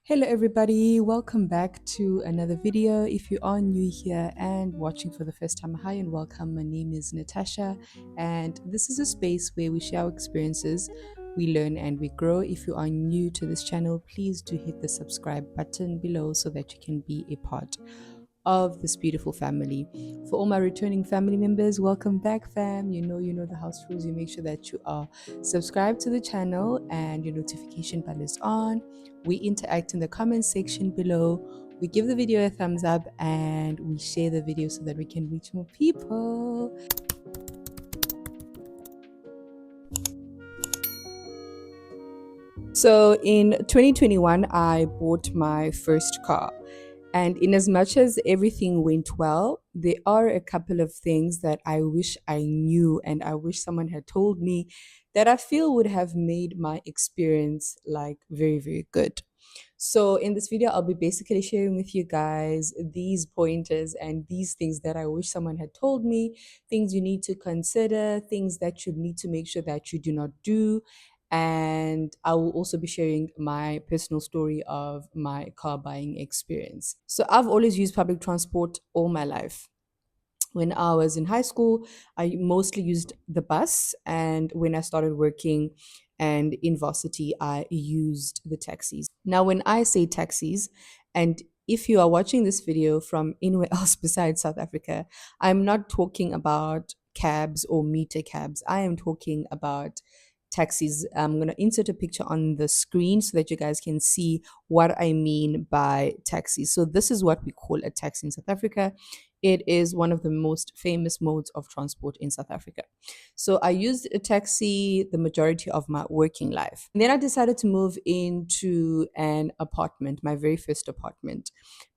Hello everybody, welcome back to another video. If you are new here and watching for the first time, hi and welcome. My name is Natasha and this is a space where we share our experiences, we learn and we grow. If you are new to this channel, please do hit the subscribe button below so that you can be a part of this beautiful family. For all my returning family members, welcome back fam. You know the house rules. You make sure that you are subscribed to the channel and your notification bell is on. We interact in the comment section below. We give the video a thumbs up and we share the video so that we can reach more people. So in 2021, I bought my first car. And in as much as everything went well, there are a couple of things that I wish I knew and I wish someone had told me that I feel would have made my experience like very, very good. So in this video, I'll be basically sharing with you guys these pointers and these things that I wish someone had told me, things you need to consider, things that you need to make sure that you do not do. And I will also be sharing my personal story of my car buying experience. So I've always used public transport all my life. When I was in high school, I mostly used the bus. And when I started working and in varsity, I used the taxis. Now, when I say taxis, and if you are watching this video from anywhere else besides South Africa, I'm not talking about cabs or meter cabs. I am talking about taxis. I'm going to insert a picture on the screen so that you guys can see what I mean by taxis. So, this is what we call a taxi in South Africa. It is one of the most famous modes of transport in South Africa. So I used a taxi the majority of my working life. And then I decided to move into an apartment, my very first apartment.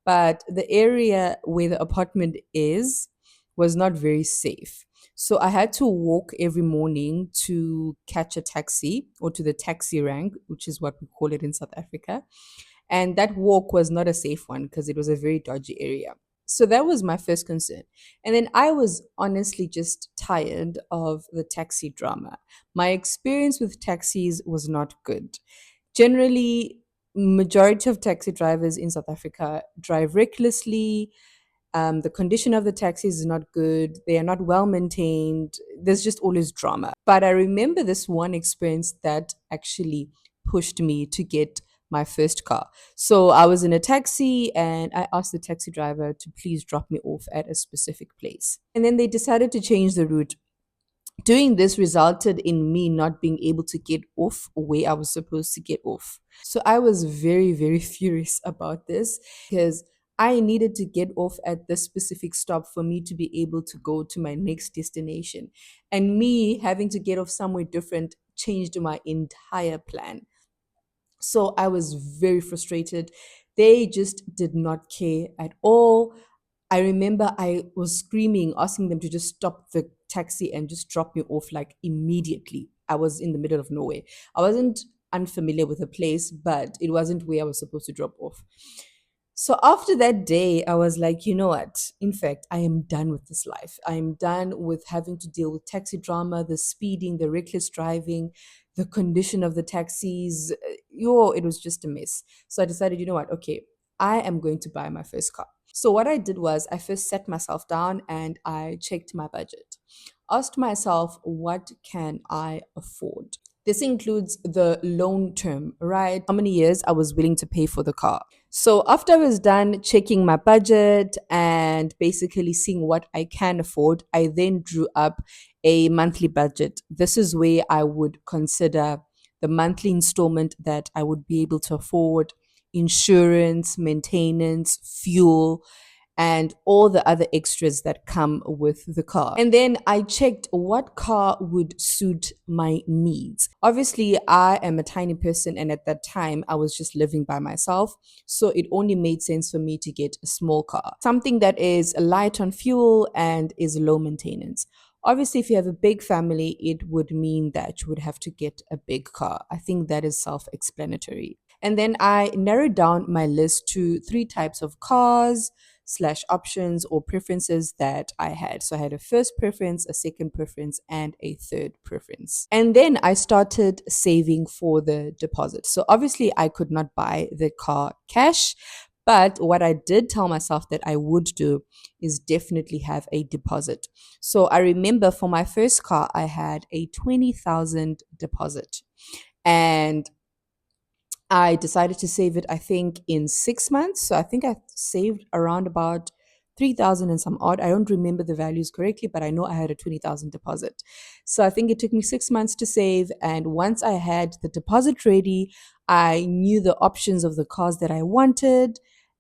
But the area where the apartment is was not very safe. So I had to walk every morning to catch a taxi or to the taxi rank, which is what we call it in South Africa. And that walk was not a safe one because it was a very dodgy area. So that was my first concern. And then I was honestly just tired of the taxi drama. My experience with taxis was not good. Generally, majority of taxi drivers in South Africa drive recklessly. The condition of the taxis is not good. They are not well maintained. There's just always drama. But I remember this one experience that actually pushed me to get my first car. So I was in a taxi and I asked the taxi driver to please drop me off at a specific place. And then they decided to change the route. Doing this resulted in me not being able to get off where I was supposed to get off. So I was very, very furious about this because I needed to get off at this specific stop for me to be able to go to my next destination. And me having to get off somewhere different changed my entire plan. So I was very frustrated. They just did not care at all. I remember I was screaming, asking them to just stop the taxi and just drop me off like immediately. I was in the middle of nowhere. I wasn't unfamiliar with the place, but it wasn't where I was supposed to drop off. So after that day, I was like, you know what? In fact, I am done with this life. I am done with having to deal with taxi drama, the speeding, the reckless driving, the condition of the taxis. It was just a mess. So I decided, you know what? Okay, I am going to buy my first car. So what I did was I first sat myself down and I checked my budget. Asked myself, what can I afford? This includes the loan term, right? How many years I was willing to pay for the car. So after I was done checking my budget and basically seeing what I can afford, I then drew up a monthly budget. This is where I would consider the monthly installment that I would be able to afford, insurance, maintenance, fuel, and all the other extras that come with the car. And then I checked what car would suit my needs. Obviously, I am a tiny person, and at that time, I was just living by myself. So it only made sense for me to get a small car, something that is light on fuel and is low maintenance. Obviously, if you have a big family, it would mean that you would have to get a big car. I think that is self explanatory. And then I narrowed down my list to three types of cars, slash options or preferences that I had. So I had a first preference, a second preference, and a third preference. And then I started saving for the deposit. So obviously, I could not buy the car cash. But what I did tell myself that I would do is definitely have a deposit. So I remember for my first car, I had a 20,000 deposit. And I decided to save it, I think, in 6 months. So I think I saved around about 3,000 and some odd. I don't remember the values correctly, but I know I had a 20,000 deposit. So I think it took me 6 months to save. And once I had the deposit ready, I knew the options of the cars that I wanted.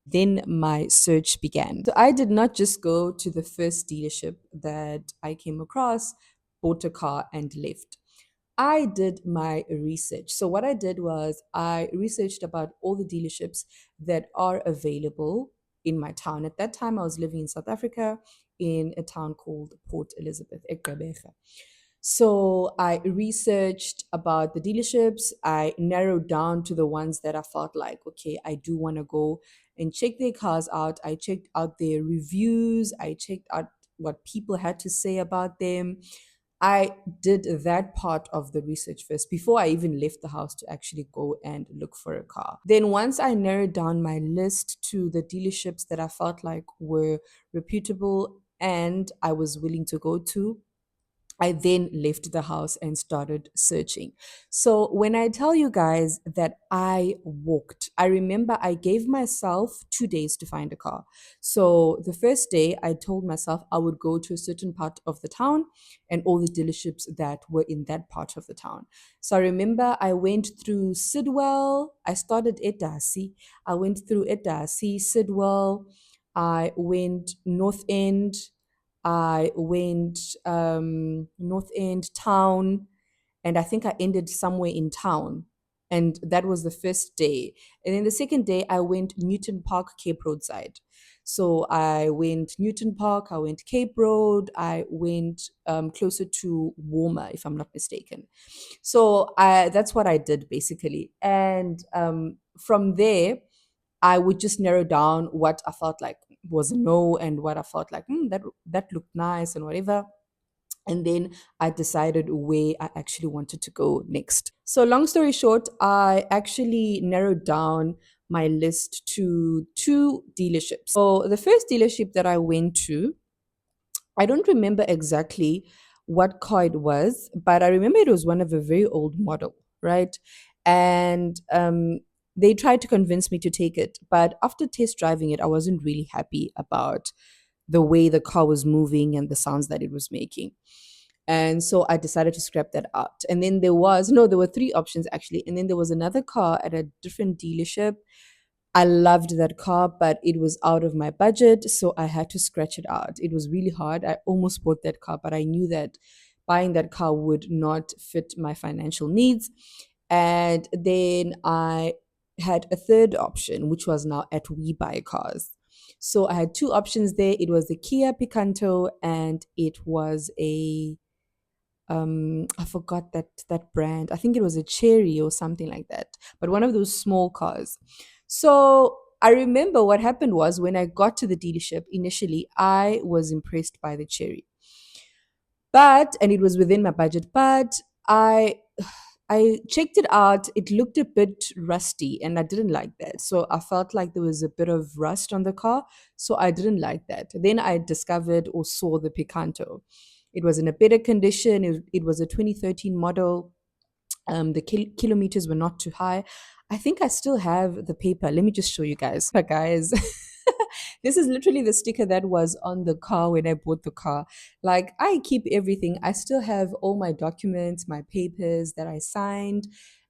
Then my search began. So I did not just go to the first dealership that I came across, bought a car, and left. I did my research. So, what I did was I researched about all the dealerships that are available in my town. At that time, I was living in South Africa in a town called Port Elizabeth, Egqeberha. So, I researched about the dealerships. I narrowed down to the ones that I felt like, okay, I do want to go and check their cars out. I checked out their reviews, I checked out what people had to say about them. I did that part of the research first before I even left the house to actually go and look for a car. Then, once I narrowed down my list to the dealerships that I felt like were reputable and I was willing to go to, I then left the house and started searching. So, when I tell you guys that I walked, I remember I gave myself 2 days to find a car. So, the first day, I told myself I would go to a certain part of the town and all the dealerships that were in that part of the town. So, I remember I went through Sidwell, I started Edasi, I went through Edasi, Sidwell, I went North End. I went North End Town, and I think I ended somewhere in town. And that was the first day. And then the second day, I went Newton Park, Cape Roadside. So I went Newton Park, I went Cape Road, I went closer to Warmer, if I'm not mistaken. So that's what I did basically. And from there, I would just narrow down what I felt like was a no and what I felt like that looked nice and whatever. And then I decided where I actually wanted to go next. So long story short, I actually narrowed down my list to two dealerships. So the first dealership that I went to, I don't remember exactly what car it was, but I remember it was one of a very old model, right? And they tried to convince me to take it. But after test driving it, I wasn't really happy about the way the car was moving and the sounds that it was making. And so I decided to scrap that out. And then there were three options actually. And then there was another car at a different dealership. I loved that car, but it was out of my budget. So I had to scratch it out. It was really hard. I almost bought that car, but I knew that buying that car would not fit my financial needs. And then I had a third option, which was now at WeBuyCars. So I had two options there. It was the Kia Picanto and it was a I forgot that brand. I think it was a Cherry or something like that, but one of those small cars. So I remember what happened was when I got to the dealership initially, I was impressed by the Cherry, and it was within my budget. But I checked it out. It looked a bit rusty, and I didn't like that. So I felt like there was a bit of rust on the car, so I didn't like that. Then I discovered or saw the Picanto. It was in a better condition. It was a 2013 model. The kilometers were not too high. I think I still have the paper. Let me just show you guys. Guys, this is literally the sticker that was on the car when I bought the car. Like, I keep everything. I still have all my documents, my papers that I signed,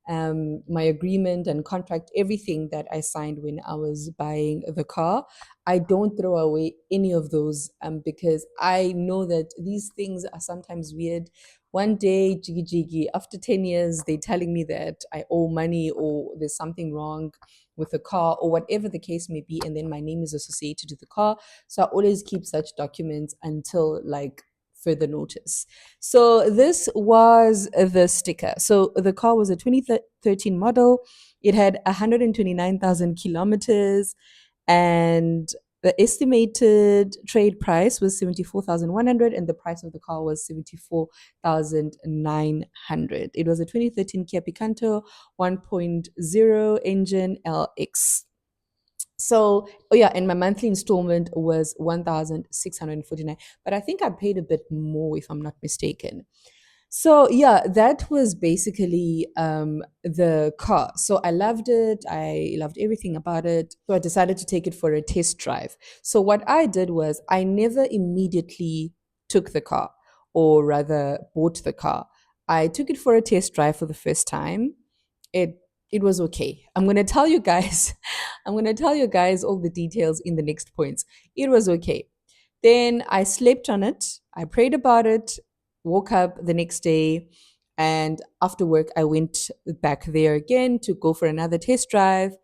my agreement and contract, everything that I signed when I was buying the car. I don't throw away any of those because I know that these things are sometimes weird. One day, jiggy jiggy, after 10 years, they're telling me that I owe money or there's something wrong with the car or whatever the case may be. And then my name is associated to the car. So I always keep such documents until like further notice. So this was the sticker. So the car was a 2013 model. It had 129,000 kilometers and The estimated trade price was 74,100 and the price of the car was 74,900. It was a 2013 Kia Picanto 1.0 engine LX. So, oh yeah, and my monthly installment was 1,649, but I think I paid a bit more if I'm not mistaken. So yeah, that was basically the car. So I loved it. I loved everything about it. So I decided to take it for a test drive. So what I did was I never immediately took the car, or rather bought the car. I took it for a test drive for the first time. It it was okay. I'm gonna tell you guys, I'm gonna tell you guys all the details in the next points. It was okay. Then I slept on it. I prayed about it, woke up the next day, and after work, I went back there again to go for another test drive.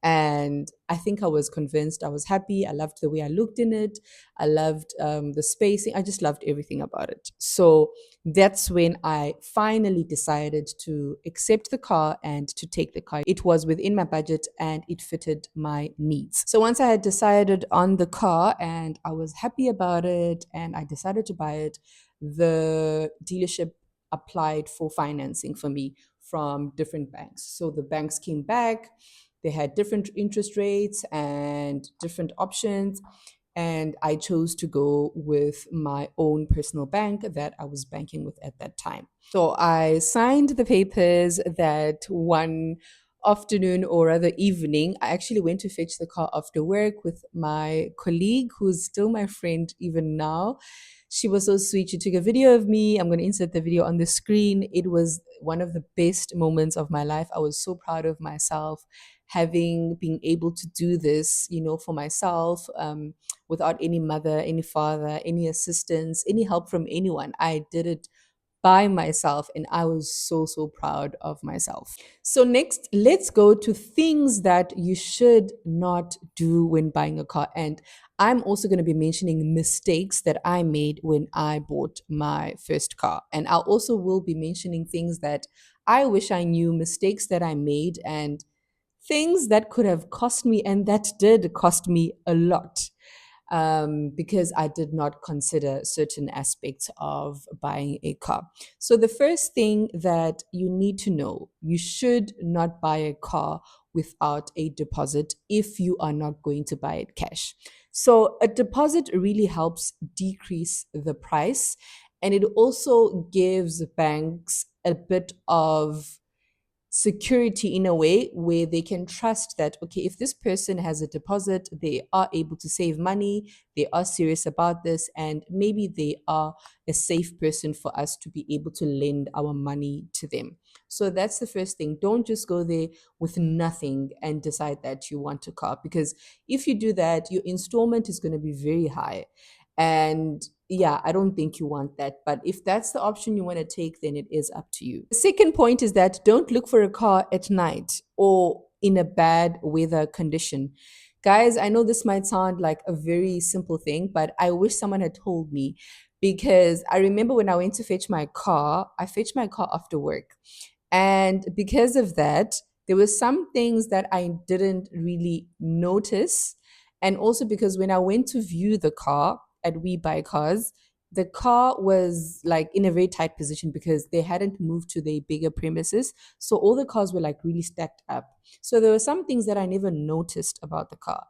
And I think I was convinced. I was happy. I loved the way I looked in it. I loved the spacing. I just loved everything about it. So that's when I finally decided to accept the car and to take the car. It was within my budget and it fitted my needs. So once I had decided on the car and I was happy about it and I decided to buy it, the dealership applied for financing for me from different banks. So the banks came back, they had different interest rates and different options. And I chose to go with my own personal bank that I was banking with at that time. So I signed the papers that one afternoon or rather evening. I actually went to fetch the car after work with my colleague, who's still my friend even now. She was so sweet. She took a video of me. I'm going to insert the video on the screen. It was one of the best moments of my life. I was so proud of myself having been able to do this, for myself, without any mother, any father, any assistance, any help from anyone. I did it by myself and I was so, so proud of myself. So, next, let's go to things that you should not do when buying a car. And I'm also going to be mentioning mistakes that I made when I bought my first car. And I also will be mentioning things that I wish I knew, mistakes that I made, and things that could have cost me, and that did cost me a lot, because I did not consider certain aspects of buying a car. So, the first thing that you need to know, you should not buy a car without a deposit if you are not going to buy it cash. So, a deposit really helps decrease the price, and it also gives banks a bit of security in a way where they can trust that, okay, if this person has a deposit, they are able to save money, they are serious about this, and maybe they are a safe person for us to be able to lend our money to them. So that's the first thing. Don't just go there with nothing and decide that you want a car, because if you do that, your installment is going to be very high. And yeah, I don't think you want that. But if that's the option you want to take, then it is up to you. The second point is that don't look for a car at night or in a bad weather condition. Guys, I know this might sound like a very simple thing, but I wish someone had told me, because I remember when I went to fetch my car, I fetched my car after work. And because of that, there were some things that I didn't really notice. And also because when I went to view the car at WeBuyCars, the car was like in a very tight position because they hadn't moved to the bigger premises. So all the cars were like really stacked up. So there were some things that I never noticed about the car.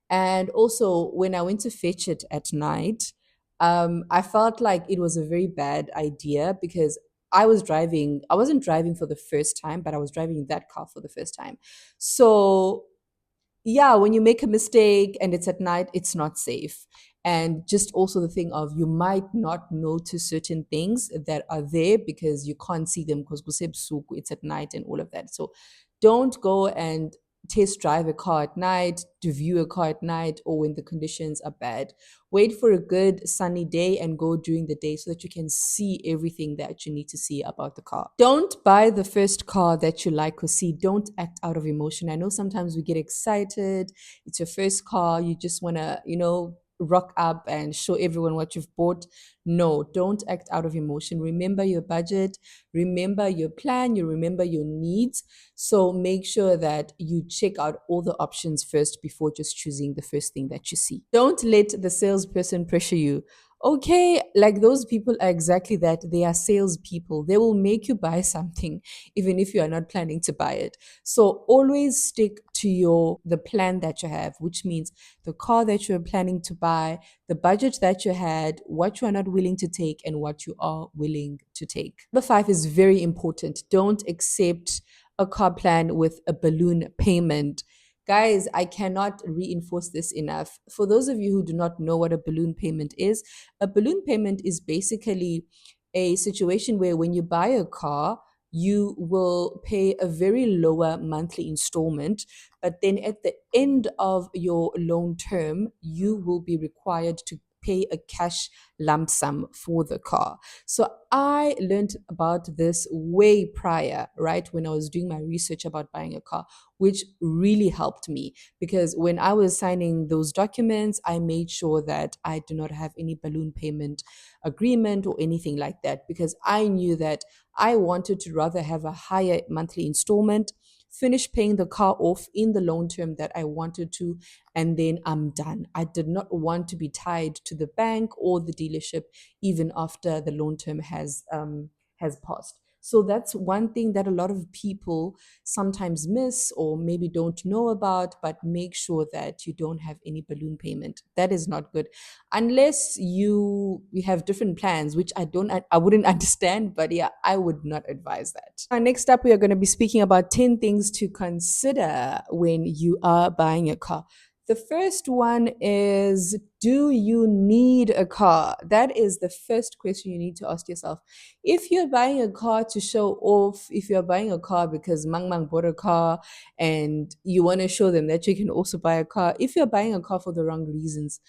And also when I went to fetch it at night, I felt like it was a very bad idea because I wasn't driving for the first time, but I was driving that car for the first time. So yeah, when you make a mistake and it's at night, it's not safe. And just also the thing of you might not notice certain things that are there because you can't see them because it's at night and all of that. So don't go and test drive a car at night, to view a car at night, or when the conditions are bad. Wait for a good sunny day and go during the day so that you can see everything that you need to see about the car. Don't buy the first car that you like or see. Don't act out of emotion. I know sometimes we get excited. It's your first car. You just want to, rock up and show everyone what you've bought. No, don't act out of emotion. Remember your budget, remember your plan, you remember your needs. So make sure that you check out all the options first before just choosing the first thing that you see. Don't let the salesperson pressure you. Okay, like those people are exactly that. They are salespeople. They will make you buy something even if you are not planning to buy it. So always stick to the plan that you have, which means the car that you're planning to buy, the budget that you had, what you are not willing to take, and what you are willing to take. Number five is very important. Don't accept a car plan with a balloon payment. Guys, I cannot reinforce this enough. For those of you who do not know what a balloon payment is, a balloon payment is basically a situation where when you buy a car, you will pay a very lower monthly installment, but then at the end of your loan term, you will be required to pay a cash lump sum for the car. So I learned about this way prior, right, when I was doing my research about buying a car, which really helped me because when I was signing those documents, I made sure that I do not have any balloon payment agreement or anything like that because I knew that I wanted to rather have a higher monthly installment, finish paying the car off in the loan term that I wanted to, and then I'm done. I did not want to be tied to the bank or the dealership even after the loan term has passed. So that's one thing that a lot of people sometimes miss or maybe don't know about, but make sure that you don't have any balloon payment. That is not good unless you have different plans, which I wouldn't understand, but yeah, I would not advise that. Next up, we are going to be speaking about 10 things to consider when you are buying a car. The first one is, do you need a car? That is the first question you need to ask yourself. If you're buying a car to show off, if you're buying a car because Mang Mang bought a car and you want to show them that you can also buy a car, if you're buying a car for the wrong reasons,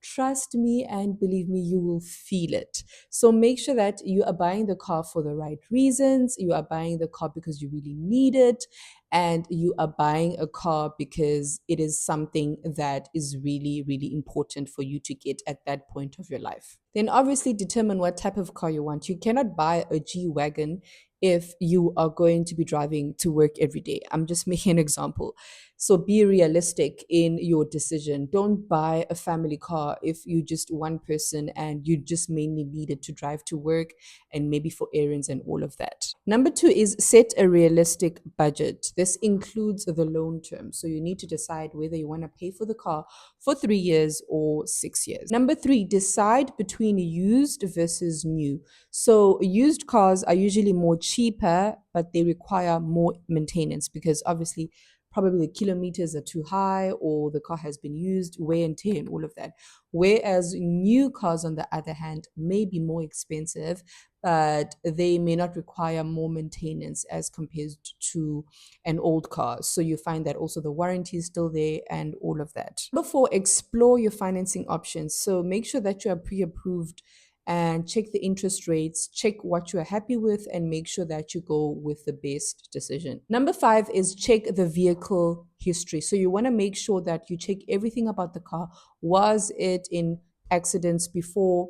trust me and believe me, you will feel it. So make sure that you are buying the car for the right reasons. You are buying the car because you really need it. And you are buying a car because it is something that is really, really important for you to get at that point of your life. Then obviously determine what type of car you want. You cannot buy a G Wagon if you are going to be driving to work every day. I'm just making an example. So be realistic in your decision. Don't buy a family car if you just one person and you just mainly need it to drive to work and maybe for errands and all of that. Number two is set a realistic budget. This includes the loan term. So you need to decide whether you want to pay for the car for 3 years or 6 years. Number three, decide between used versus new. So used cars are usually more cheaper, but they require more maintenance because obviously probably the kilometers are too high or the car has been used, wear and tear and all of that. Whereas new cars, on the other hand, may be more expensive, but they may not require more maintenance as compared to an old car. So you find that also the warranty is still there and all of that. Number four, explore your financing options. So make sure that you are pre-approved and check the interest rates, check what you are happy with, and make sure that you go with the best decision. Number five is check the vehicle history. So you want to make sure that you check everything about the car. Was it in accidents before?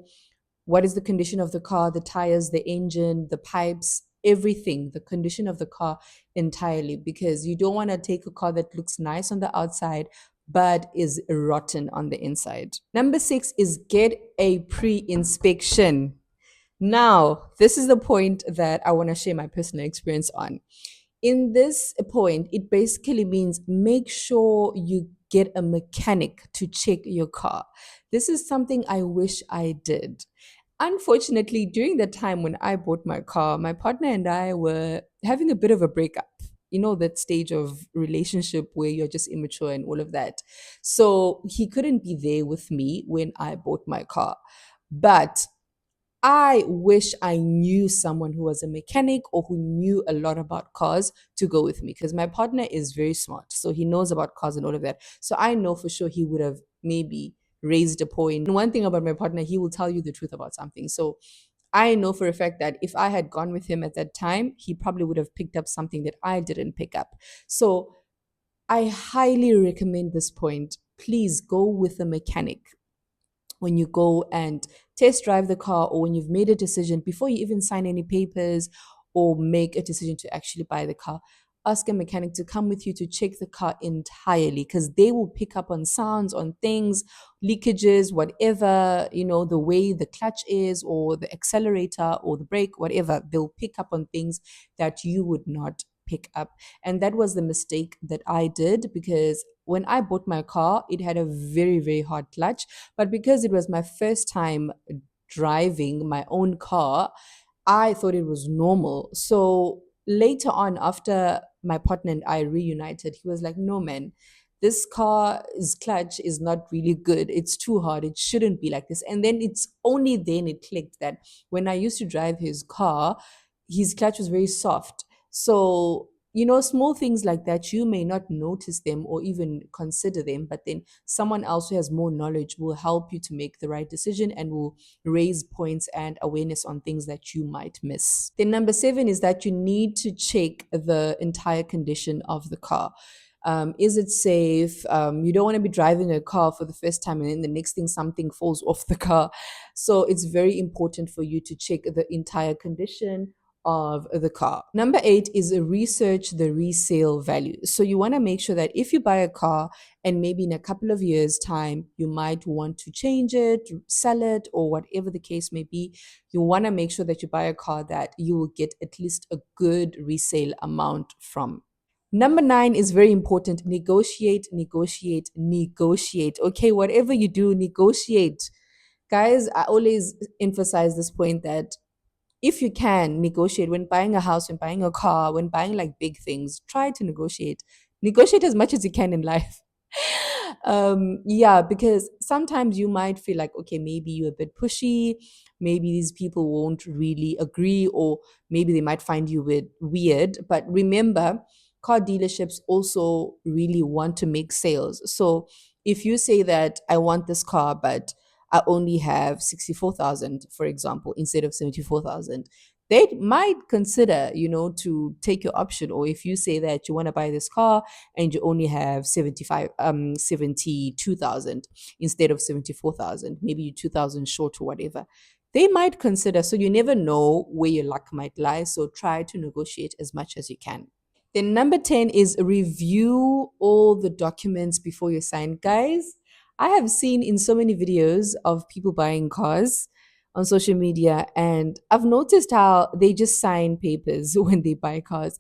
What is the condition of the car, the tires, the engine, the pipes, everything, the condition of the car entirely, because you don't want to take a car that looks nice on the outside but is rotten on the inside. Number six is get a pre-inspection. Now, this is the point that I want to share my personal experience on. In this point, it basically means make sure you get a mechanic to check your car. This is something I wish I did. Unfortunately, during the time when I bought my car, my partner and I were having a bit of a breakup. You know, that stage of relationship where you're just immature and all of that. So he couldn't be there with me when I bought my car. But I wish I knew someone who was a mechanic or who knew a lot about cars to go with me because my partner is very smart. So he knows about cars and all of that. So I know for sure he would have maybe raised a point. And one thing about my partner, he will tell you the truth about something. So I know for a fact that if I had gone with him at that time, he probably would have picked up something that I didn't pick up. So I highly recommend this point. Please go with a mechanic. when you go and test drive the car, or when you've made a decision before you even sign any papers or make a decision to actually buy the car, ask a mechanic to come with you to check the car entirely, because they will pick up on sounds, on things, leakages, whatever, the way the clutch is or the accelerator or the brake, whatever. They'll pick up on things that you would not pick up. And that was the mistake that I did, because when I bought my car, it had a very, very hard clutch. But because it was my first time driving my own car, I thought it was normal. So later on, after my partner and I reunited, he was like, "No, man, this car's clutch is not really good. It's too hard. It shouldn't be like this." And then it's only then it clicked that when I used to drive his car, his clutch was very soft. So, small things like that, you may not notice them or even consider them, but then someone else who has more knowledge will help you to make the right decision and will raise points and awareness on things that you might miss. Then, number seven is that you need to check the entire condition of the car. Is it safe? You don't want to be driving a car for the first time and then the next thing something falls off the car. So it's very important for you to check the entire condition of the car. Number eight is research the resale value. So you want to make sure that if you buy a car and maybe in a couple of years' time, you might want to change it, sell it, or whatever the case may be, you want to make sure that you buy a car that you will get at least a good resale amount from. Number nine is very important. Negotiate, negotiate, negotiate. Okay, whatever you do, negotiate. Guys, I always emphasize this point that if you can negotiate when buying a house, when buying a car, when buying like big things, try to negotiate. Negotiate as much as you can in life. Yeah, because sometimes you might feel like, okay, maybe you're a bit pushy, maybe these people won't really agree, or maybe they might find you weird. But remember, car dealerships also really want to make sales. So if you say that I want this car, but I only have 64,000, for example, instead of 74,000, they might consider, to take your option. Or if you say that you want to buy this car and you only have 72,000 instead of 74,000, maybe you're 2,000 short or whatever, they might consider. So you never know where your luck might lie. So try to negotiate as much as you can. Then number 10 is review all the documents before you sign. Guys, I have seen in so many videos of people buying cars on social media, and I've noticed how they just sign papers when they buy cars.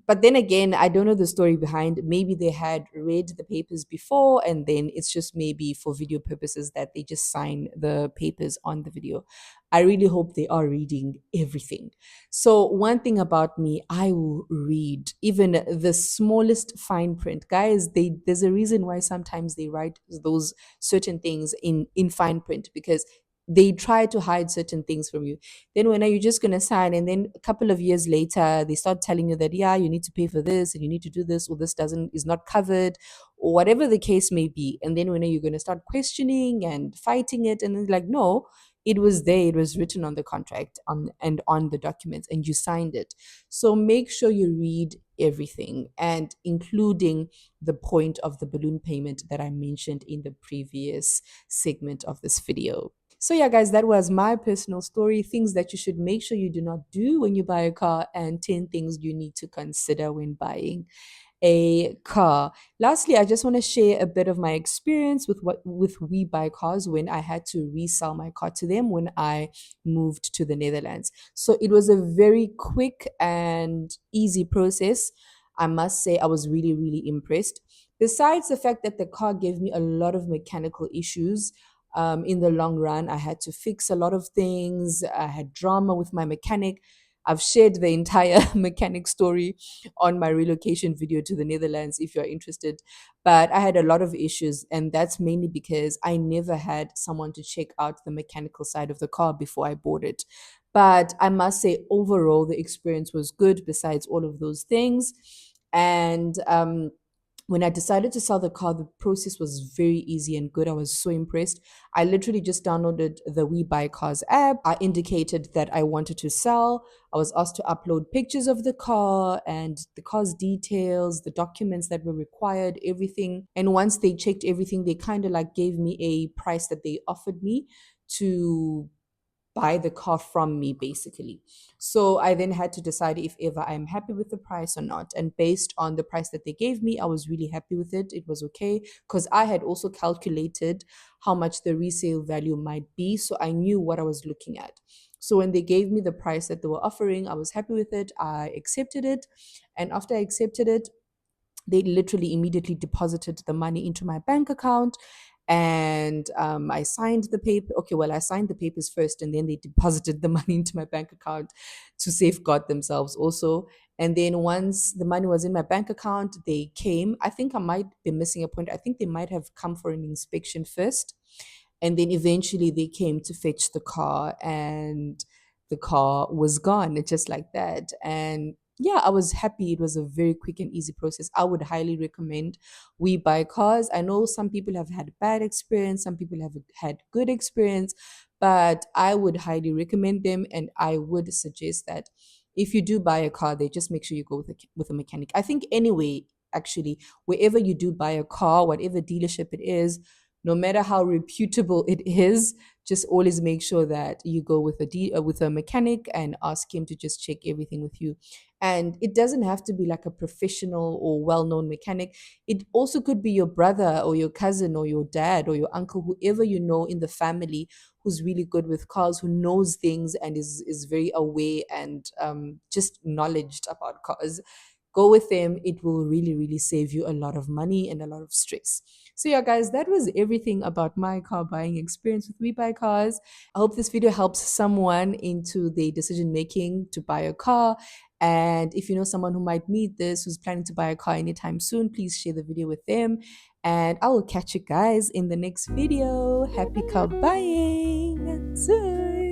But then again, I don't know the story behind. Maybe they had read the papers before, and then it's just maybe for video purposes that they just sign the papers on the video. I really hope they are reading everything. So, one thing about me, I will read even the smallest fine print. Guys, there's a reason why sometimes they write those certain things in fine print, because they try to hide certain things from you. Then when are you just going to sign? And then a couple of years later, they start telling you that, yeah, you need to pay for this and you need to do this, or this is not covered, or whatever the case may be. And then when are you going to start questioning and fighting it? And then like, no, it was there. It was written on the contract and on the documents, and you signed it. So make sure you read everything, and including the point of the balloon payment that I mentioned in the previous segment of this video. So, yeah, guys, that was my personal story. Things that you should make sure you do not do when you buy a car, and 10 things you need to consider when buying a car. Lastly, I just want to share a bit of my experience with WeBuyCars when I had to resell my car to them when I moved to the Netherlands. So it was a very quick and easy process. I must say I was really, really impressed. Besides the fact that the car gave me a lot of mechanical issues, in the long run, I had to fix a lot of things. I had drama with my mechanic. I've shared the entire mechanic story on my relocation video to the Netherlands if you're interested. But I had a lot of issues, and that's mainly because I never had someone to check out the mechanical side of the car before I bought it. But I must say, overall, the experience was good besides all of those things. And When I decided to sell the car, the process was very easy and good. I was so impressed. I literally just downloaded the WeBuyCars app. I indicated that I wanted to sell. I was asked to upload pictures of the car and the car's details, the documents that were required, everything. And once they checked everything, they kind of like gave me a price that they offered me to buy the car from me, basically. So I then had to decide if ever I'm happy with the price or not. And based on the price that they gave me, I was really happy with it. It was okay because I had also calculated how much the resale value might be. So I knew what I was looking at. So when they gave me the price that they were offering, I was happy with it. I accepted it. And after I accepted it, they literally immediately deposited the money into my bank account, and I signed the paper. Okay, well, I signed the papers first, and then they deposited the money into my bank account to safeguard themselves also. And then once the money was in my bank account, they came. I think I might be missing a point. I think they might have come for an inspection first, and then eventually they came to fetch the car, and the car was gone just like that. And yeah, I was happy. It was a very quick and easy process. I would highly recommend We Buy Cars. I know some people have had bad experience, some people have had good experience, but I would highly recommend them. And I would suggest that if you do buy a car, they just make sure you go with a mechanic. I think anyway, actually, wherever you do buy a car, whatever dealership it is, no matter how reputable it is, just always make sure that you go with with a mechanic and ask him to just check everything with you. And it doesn't have to be like a professional or well-known mechanic. It also could be your brother or your cousin or your dad or your uncle, whoever you know in the family who's really good with cars, who knows things and is very aware and just knowledgeable about cars. Go with them. It will really, really save you a lot of money and a lot of stress. So yeah, guys, that was everything about my car buying experience with WeBuyCars. I hope this video helps someone into the decision making to buy a car. And if you know someone who might need this, who's planning to buy a car anytime soon, please share the video with them. And I will catch you guys in the next video. Happy car buying soon.